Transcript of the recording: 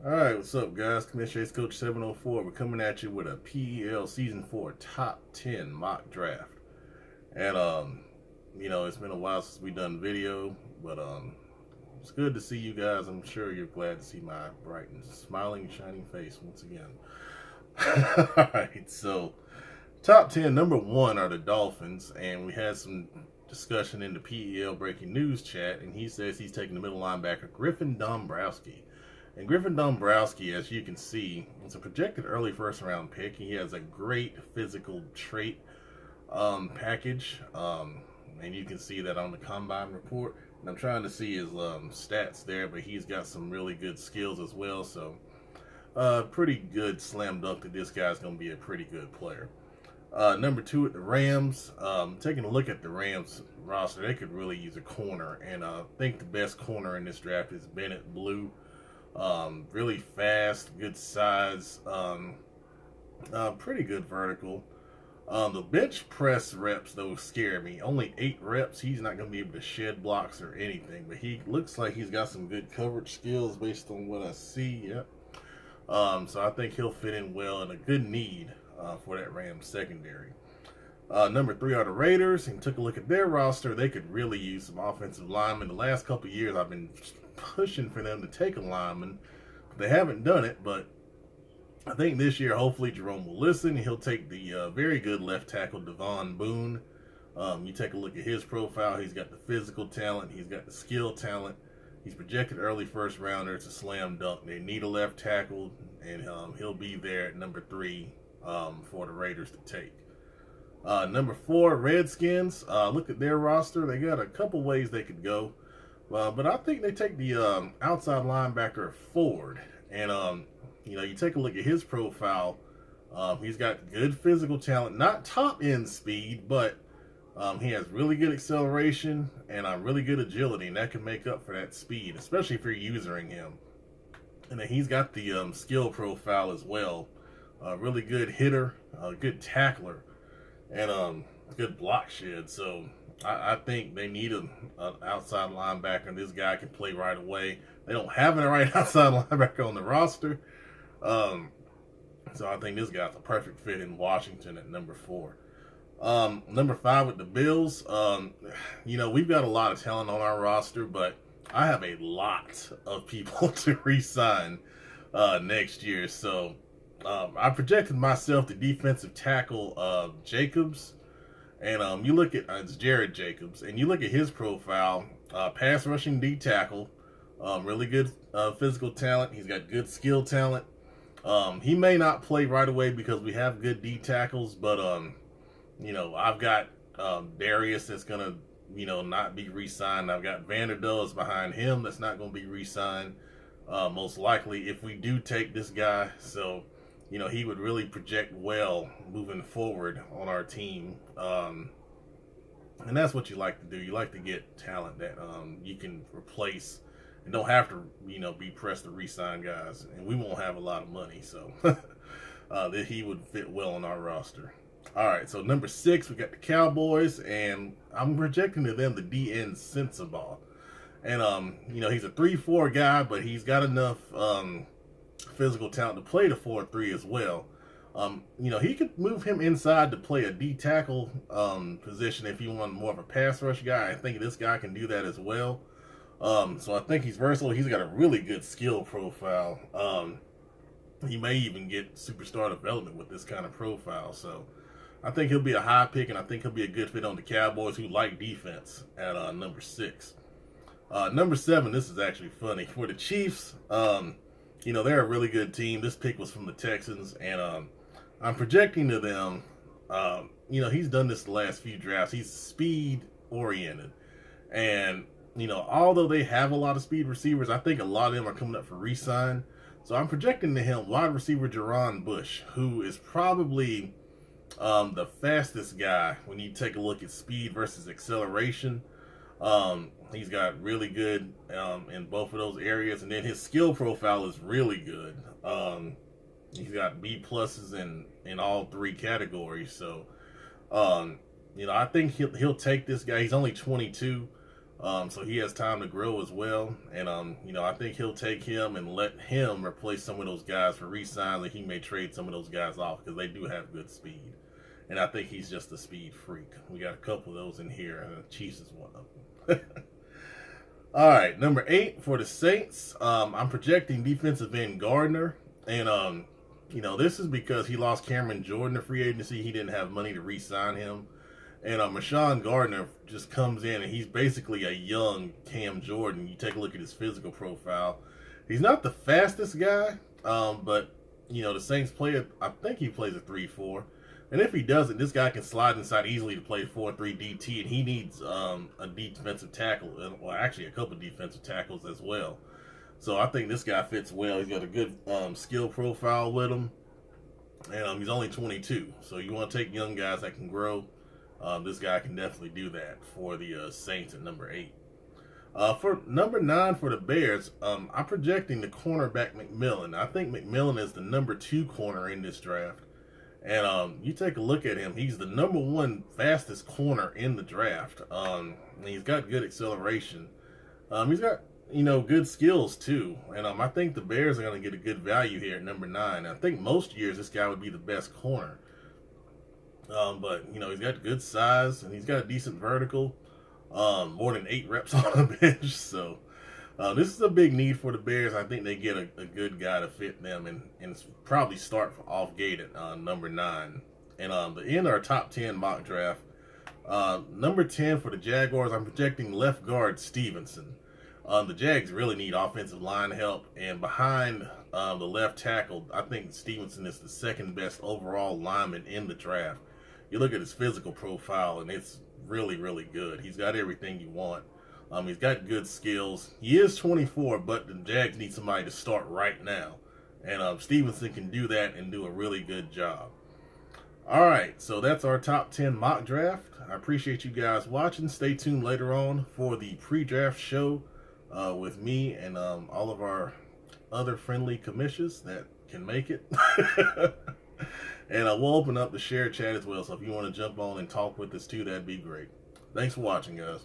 Alright, what's up, guys? Commish Coach 704. We're coming at you with a PEL Season 4 Top 10 mock draft. And, it's been a while since we done video, but, it's good to see you guys. I'm sure you're glad to see my bright and smiling, shining face once again. Alright, so, top 10, number 1 are the Dolphins, and we had some discussion in the PEL Breaking News chat, and he says he's taking the middle linebacker, Griffin Dombrowski. And Griffin Dombrowski, as you can see, is a projected early first-round pick. He has a great physical trait package, and you can see that on the combine report. And I'm trying to see his stats there, but he's got some really good skills as well. So, pretty good slam dunk that this guy's going to be a pretty good player. Number 2 at the Rams. Taking a look at the Rams roster, they could really use a corner, and I think the best corner in this draft is Bennett Blue. Really fast, good size, pretty good vertical. The bench press reps, though, scare me. Only 8 reps. He's not going to be able to shed blocks or anything, but he looks like he's got some good coverage skills based on what I see. Yep. So I think he'll fit in well and a good need for that Rams secondary. Number 3 are the Raiders, and took a look at their roster. They could really use some offensive linemen. The last couple of years, I've been pushing for them to take a lineman. They haven't done it, but I think this year, hopefully, Jerome will listen. He'll take the very good left tackle, Devon Boone. You take a look at his profile. He's got the physical talent. He's got the skill talent. He's projected early first rounder. It's a slam dunk. They need a left tackle, and he'll be there at number 3 for the Raiders to take. Number 4, Redskins. Look at their roster. They got a couple ways they could go. But I think they take the outside linebacker Ford. And, you take a look at his profile. He's got good physical talent. Not top-end speed, but he has really good acceleration and really good agility. And that can make up for that speed, especially if you're using him. And then he's got the skill profile as well. Really good hitter, good tackler, and good block shed. So I think they need an outside linebacker, and this guy can play right away. They don't have a right outside linebacker on the roster. So I think this guy's a perfect fit in Washington at number 4. Number 5 with the Bills. We've got a lot of talent on our roster, but I have a lot of people to re-sign next year. So I projected myself to defensive tackle Jacobs. And you look at, it's Jared Jacobs, and you look at his profile, pass rushing D tackle, really good physical talent. He's got good skill talent. He may not play right away because we have good D tackles, but, I've got Darius that's going to, not be re-signed. I've got Vanderdoes behind him that's not going to be re-signed, most likely, if we do take this guy. So, he would really project well moving forward on our team. And that's what you like to do. You like to get talent that you can replace and don't have to, be pressed to re-sign guys. And we won't have a lot of money, so that he would fit well on our roster. All right, so number 6, we got the Cowboys, and I'm projecting to them the DN Sensabaugh. And, he's a 3-4 guy, but he's got enough physical talent to play the 4-3 as well. He could move him inside to play a D tackle position if you want more of a pass rush guy. I think this guy can do that as well. So I think he's versatile. He's got a really good skill profile. He may even get superstar development with this kind of profile. So I think he'll be a high pick, and I think he'll be a good fit on the Cowboys, who like defense, at number 6. Number 7, this is actually funny. For the Chiefs, they're a really good team. This pick was from the Texans, and I'm projecting to them, he's done this the last few drafts. He's speed-oriented. And, although they have a lot of speed receivers, I think a lot of them are coming up for re-sign. So I'm projecting to him wide receiver Jerron Bush, who is probably the fastest guy when you take a look at speed versus acceleration. He's got really good in both of those areas, and then his skill profile is really good. He's got B pluses in all 3 categories. So, I think he'll take this guy. He's only 22. So he has time to grow as well. And, I think he'll take him and let him replace some of those guys for re-signs, and he may trade some of those guys off because they do have good speed. And I think he's just a speed freak. We got a couple of those in here, and Chiefs is one of them. All right, number 8 for the Saints. I'm projecting defensive end Gardner. And, this is because he lost Cameron Jordan to free agency. He didn't have money to re-sign him. And Rashawn Gardner just comes in, and he's basically a young Cam Jordan. You take a look at his physical profile. He's not the fastest guy, but, the Saints I think he plays a 3-4. And if he doesn't, this guy can slide inside easily to play 4-3 DT, and he needs a defensive tackle. Well, actually, a couple defensive tackles as well. So I think this guy fits well. He's got a good skill profile with him. And he's only 22. So you want to take young guys that can grow. This guy can definitely do that for the Saints at number 8. For number 9 for the Bears, I'm projecting the cornerback McMillan. I think McMillan is the number 2 corner in this draft. And you take a look at him, he's the number 1 fastest corner in the draft. And he's got good acceleration. He's got, good skills too. And I think the Bears are going to get a good value here at number 9. I think most years this guy would be the best corner. But, he's got good size, and he's got a decent vertical. More than 8 reps on the bench. So, this is a big need for the Bears. I think they get a good guy to fit them and probably start off gate at number 9. And the end of our top 10 mock draft, number 10 for the Jaguars, I'm projecting left guard Stevenson. The Jags really need offensive line help, and behind the left tackle, I think Stevenson is the second best overall lineman in the draft. You look at his physical profile, and it's really, really good. He's got everything you want. He's got good skills. He is 24, but the Jags need somebody to start right now. And Stevenson can do that and do a really good job. All right, so that's our top 10 mock draft. I appreciate you guys watching. Stay tuned later on for the pre-draft show with me and all of our other friendly commissions that can make it. And we'll open up the share chat as well, so if you want to jump on and talk with us too, that'd be great. Thanks for watching, guys.